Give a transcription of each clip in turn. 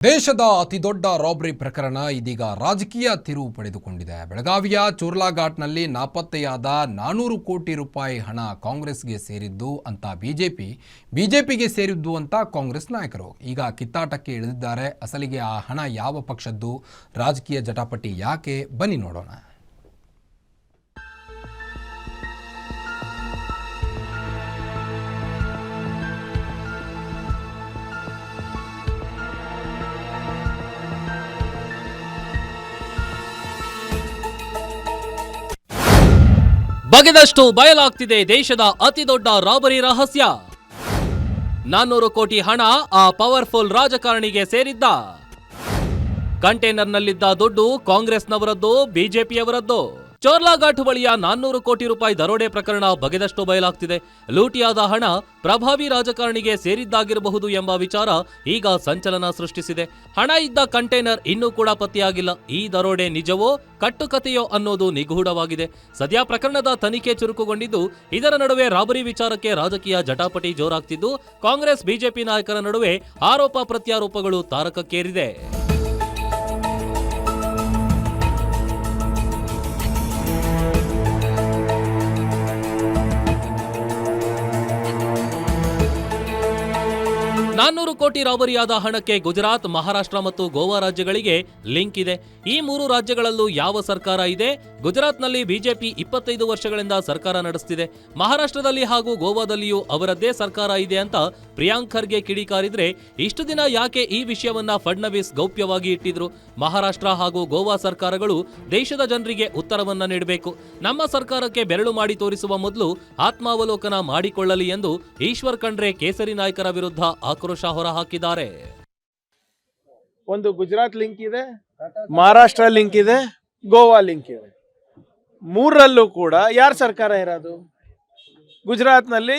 ದೇಶದ ಅತಿದೊಡ್ಡ ರಾಬರಿ ಪ್ರಕರಣ ಇದೀಗ ರಾಜಕೀಯ ತಿರುವು ಪಡೆದುಕೊಂಡಿದೆ. ಬೆಳಗಾವಿಯ ಚೋರ್ಲಾಘಾಟ್ನಲ್ಲಿ ನಾಪತ್ತೆಯಾದ 400 ಕೋಟಿ ರೂಪಾಯಿ ಹಣ ಕಾಂಗ್ರೆಸ್ಗೆ ಸೇರಿದ್ದು ಅಂತ ಬಿಜೆಪಿಗೆ ಸೇರಿದ್ದು ಅಂತ ಕಾಂಗ್ರೆಸ್ ನಾಯಕರು ಈಗ ಕಿತ್ತಾಟಕ್ಕೆ ಇಳಿದಿದ್ದಾರೆ. ಅಸಲಿಗೆ ಆ ಹಣ ಯಾವ ಪಕ್ಷದ್ದು, ರಾಜಕೀಯ ಜಟಾಪಟಿ ಯಾಕೆ, ಬನ್ನಿ ನೋಡೋಣ. ಬಗೆದಷ್ಟು ಬಯಲಾಗ್ತಿದೆ ದೇಶದ ಅತಿದೊಡ್ಡ ರಾಬರಿ ರಹಸ್ಯ. 400 ಕೋಟಿ ಹಣ ಆ ಪವರ್ಫುಲ್ ರಾಜಕಾರಣಿಗೆ ಸೇರಿದ್ದ. ಕಂಟೈನರ್ನಲ್ಲಿದ್ದ ದುಡ್ಡು ಕಾಂಗ್ರೆಸ್ನವರದ್ದು, ಬಿಜೆಪಿಯವರದ್ದು. ಚೋರ್ಲಾಘಾಟ್ ಬಳಿಯ 400 ಕೋಟಿ ರೂಪಾಯಿ ದರೋಡೆ ಪ್ರಕರಣ ಬಗೆದಷ್ಟು ಬಯಲಾಗ್ತಿದೆ. ಲೂಟಿಯಾದ ಹಣ ಪ್ರಭಾವಿ ರಾಜಕಾರಣಿಗೆ ಸೇರಿದ್ದಾಗಿರಬಹುದು ಎಂಬ ವಿಚಾರ ಈಗ ಸಂಚಲನ ಸೃಷ್ಟಿಸಿದೆ. ಹಣ ಇದ್ದ ಕಂಟೈನರ್ ಇನ್ನೂ ಕೂಡ ಪತ್ತೆಯಾಗಿಲ್ಲ. ಈ ದರೋಡೆ ನಿಜವೋ ಕಟ್ಟುಕತೆಯೋ ಅನ್ನೋದು ನಿಗೂಢವಾಗಿದೆ. ಸದ್ಯ ಪ್ರಕರಣದ ತನಿಖೆ ಚುರುಕುಗೊಂಡಿದ್ದು, ಇದರ ನಡುವೆ ರಾಬರಿ ವಿಚಾರಕ್ಕೆ ರಾಜಕೀಯ ಜಟಾಪಟಿ ಜೋರಾಗ್ತಿದ್ದು, ಕಾಂಗ್ರೆಸ್ ಬಿಜೆಪಿ ನಾಯಕರ ನಡುವೆ ಆರೋಪ ಪ್ರತ್ಯಾರೋಪಗಳು ತಾರಕಕ್ಕೇರಿದೆ. $400 ಕೋಟಿ ರಾಬರಿಯಾದ ಹಣಕ್ಕೆ ಗುಜರಾತ್, ಮಹಾರಾಷ್ಟ್ರ ಮತ್ತು ಗೋವಾ ರಾಜ್ಯಗಳಿಗೆ ಲಿಂಕ್ ಇದೆ. ಈ 3 ರಾಜ್ಯಗಳಲ್ಲೂ ಯಾವ ಸರ್ಕಾರ ಇದೆ? ಗುಜರಾತ್ನಲ್ಲಿ ಬಿಜೆಪಿ 25 ವರ್ಷಗಳಿಂದ ಸರ್ಕಾರ ನಡೆಸುತ್ತಿದೆ. ಮಹಾರಾಷ್ಟ್ರದಲ್ಲಿ ಹಾಗೂ ಗೋವಾದಲ್ಲಿಯೂ ಅವರದ್ದೇ ಸರ್ಕಾರ ಇದೆ ಅಂತ ಪ್ರಿಯಾಂಕ್ ಖರ್ಗೆ ಕಿಡಿಕಾರಿದ್ರೆ, ಇಷ್ಟು ದಿನ ಯಾಕೆ ಈ ವಿಷಯವನ್ನ ಫಡ್ನವೀಸ್ ಗೌಪ್ಯವಾಗಿ ಇಟ್ಟಿದ್ರು? ಮಹಾರಾಷ್ಟ್ರ ಹಾಗೂ ಗೋವಾ ಸರ್ಕಾರಗಳು ದೇಶದ ಜನರಿಗೆ ಉತ್ತರವನ್ನ ನೀಡಬೇಕು. ನಮ್ಮ ಸರ್ಕಾರಕ್ಕೆ ಬೆರಳು ಮಾಡಿ ತೋರಿಸುವ ಮೊದಲು ಆತ್ಮಾವಲೋಕನ ಮಾಡಿಕೊಳ್ಳಲಿ ಎಂದು ಈಶ್ವರ್ ಖಂಡ್ರೆ ಕೇಸರಿ ನಾಯಕರ ವಿರುದ್ಧ ಆಕ್ರೋಶ ಹೊರಹಾಕಿದ್ದಾರೆ. ಒಂದು ಗುಜರಾತ್ ಲಿಂಕ್ ಇದೆ, ಮಹಾರಾಷ್ಟ್ರ ಲಿಂಕ್ ಇದೆ, ಗೋವಾ ಲಿಂಕ್ ಇದೆ. 3ರಲ್ಲೂ ಕೂಡ ಯಾರ ಸರ್ಕಾರ ಇರೋದು? ಗುಜರಾತ್ನಲ್ಲಿ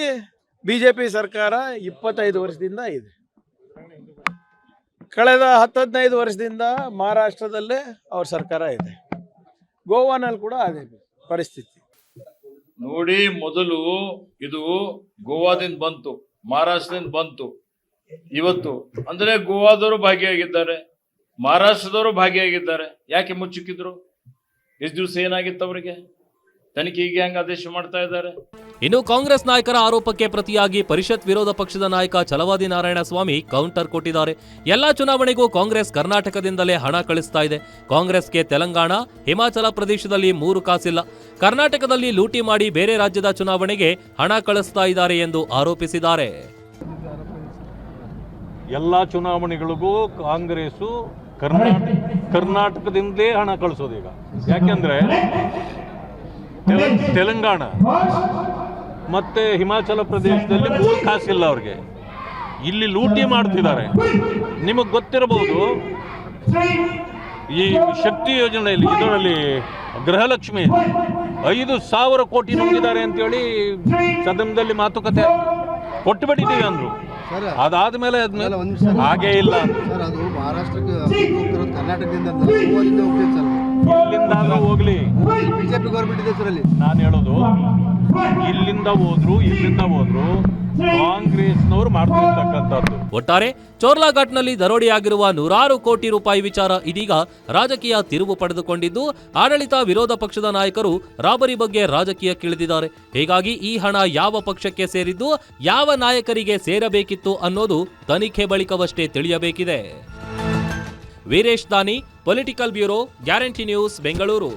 ಬಿಜೆಪಿ ಸರ್ಕಾರ 25 ವರ್ಷದಿಂದ ಇದೆ. ಕಳೆದ 10-15 ವರ್ಷದಿಂದ ಮಹಾರಾಷ್ಟ್ರದಲ್ಲೇ ಅವ್ರ ಸರ್ಕಾರ ಇದೆ. ಗೋವಾನಲ್ಲಿ ಕೂಡ ಅದೇ ಪರಿಸ್ಥಿತಿ ನೋಡಿ. ಮೊದಲು ಇದು ಗೋವಾದಿಂದ ಬಂತು, ಮಹಾರಾಷ್ಟ್ರದಿಂದ ಬಂತು. ಇವತ್ತು ಅಂದ್ರೆ ಗೋವಾದವರು ಭಾಗಿಯಾಗಿದ್ದಾರೆ, ಮಹಾರಾಷ್ಟ್ರದವರು ಭಾಗಿಯಾಗಿದ್ದಾರೆ. ಯಾಕೆ ಮುಚ್ಚಿಕ್ಕಿದ್ರು? ಎಷ್ಟು ದಿವಸ ಏನಾಗಿತ್ತು ಅವರಿಗೆ? ತನಿಖೆಗೆ ಹೆಂಗ್ ಆದೇಶ ಮಾಡ್ತಾ ಇದ್ದಾರೆ? ಇನ್ನು ಕಾಂಗ್ರೆಸ್ ನಾಯಕರ ಆರೋಪಕ್ಕೆ ಪ್ರತಿಯಾಗಿ ಪರಿಷತ್ ವಿರೋಧ ಪಕ್ಷದ ನಾಯಕ ಛಲವಾದಿ ನಾರಾಯಣಸ್ವಾಮಿ ಕೌಂಟರ್ ಕೊಟ್ಟಿದ್ದಾರೆ. ಎಲ್ಲಾ ಚುನಾವಣೆಗೂ ಕಾಂಗ್ರೆಸ್ ಕರ್ನಾಟಕದಿಂದಲೇ ಹಣ ಕಳಿಸ್ತಾ ಇದೆ. ಕಾಂಗ್ರೆಸ್ಗೆ ತೆಲಂಗಾಣ, ಹಿಮಾಚಲ ಪ್ರದೇಶದಲ್ಲಿ 3 ಕಾಸಿಲ್ಲ. ಕರ್ನಾಟಕದಲ್ಲಿ ಲೂಟಿ ಮಾಡಿ ಬೇರೆ ರಾಜ್ಯದ ಚುನಾವಣೆಗೆ ಹಣ ಕಳಿಸ್ತಾ ಇದ್ದಾರೆ ಎಂದು ಆರೋಪಿಸಿದ್ದಾರೆ. ಎಲ್ಲ ಚುನಾವಣೆಗಳಿಗೂ ಕಾಂಗ್ರೆಸ್ಸು ಕರ್ನಾಟಕದಿಂದಲೇ ಹಣ ಕಳಿಸೋದು. ಈಗ ಯಾಕೆಂದ್ರೆ ತೆಲಂಗಾಣ ಮತ್ತೆ ಹಿಮಾಚಲ ಪ್ರದೇಶದಲ್ಲಿ 3 ಕಾಸಿಲ್ಲ ಅವ್ರಿಗೆ. ಇಲ್ಲಿ ಲೂಟಿ ಮಾಡ್ತಿದ್ದಾರೆ. ನಿಮಗೆ ಗೊತ್ತಿರಬಹುದು, ಈ ಶಕ್ತಿ ಯೋಜನೆಯಲ್ಲಿ ಇದರಲ್ಲಿ ಗೃಹಲಕ್ಷ್ಮಿ 5,000 ಕೋಟಿ ನುಂಗಿದ್ದಾರೆ ಅಂತೇಳಿ ಸದನದಲ್ಲಿ ಮಾತುಕತೆ ಕೊಟ್ಟುಬಿಟ್ಟಿದ್ದೀವಿ ಅಂದ್ರು. ಅದಾದ್ಮೇಲೆ ಹಾಗೇ ಇಲ್ಲ ಸರ್. ಅದು ಮಹಾರಾಷ್ಟ್ರಕ್ಕೆ ಕರ್ನಾಟಕದಿಂದ ಇಲ್ಲಿಂದ ಹೋಗ್ಲಿ, ಬಿಜೆಪಿ ಗೌರ್ಮೆಂಟ್ ಇದೆ ಸರ್ ಅಲ್ಲಿ. ನಾನು ಹೇಳೋದು, ಇಲ್ಲಿಂದ ಹೋದ್ರು ಕಾಂಗ್ರೆಸ್ನವರು ಮಾಡ್ತಿರ್ತಕ್ಕಂಥದ್ದು. ಒಟ್ಟಾರೆ ಚೋರ್ಲಾಘಾಟ್ನಲ್ಲಿ ದರೋಡೆಯಾಗಿರುವ 100 ಕೋಟಿ ರೂಪಾಯಿ ವಿಚಾರ ಇದೀಗ ರಾಜಕೀಯ ತಿರುವು ಪಡೆದುಕೊಂಡಿದ್ದು, ಆಡಳಿತ ವಿರೋಧ ಪಕ್ಷದ ನಾಯಕರು ರಾಬರಿ ಬಗ್ಗೆ ರಾಜಕೀಯಕ್ಕಿಳಿದಿದ್ದಾರೆ. ಹೀಗಾಗಿ ಈ ಹಣ ಯಾವ ಪಕ್ಷಕ್ಕೆ ಸೇರಿದ್ದು, ಯಾವ ನಾಯಕರಿಗೆ ಸೇರಬೇಕಿತ್ತು ಅನ್ನೋದು ತನಿಖೆ ಬಳಿಕವಷ್ಟೇ ತಿಳಿಯಬೇಕಿದೆ. ವೀರೇಶ್ ದಾನಿ, political bureau, guarantee news, Bengaluru.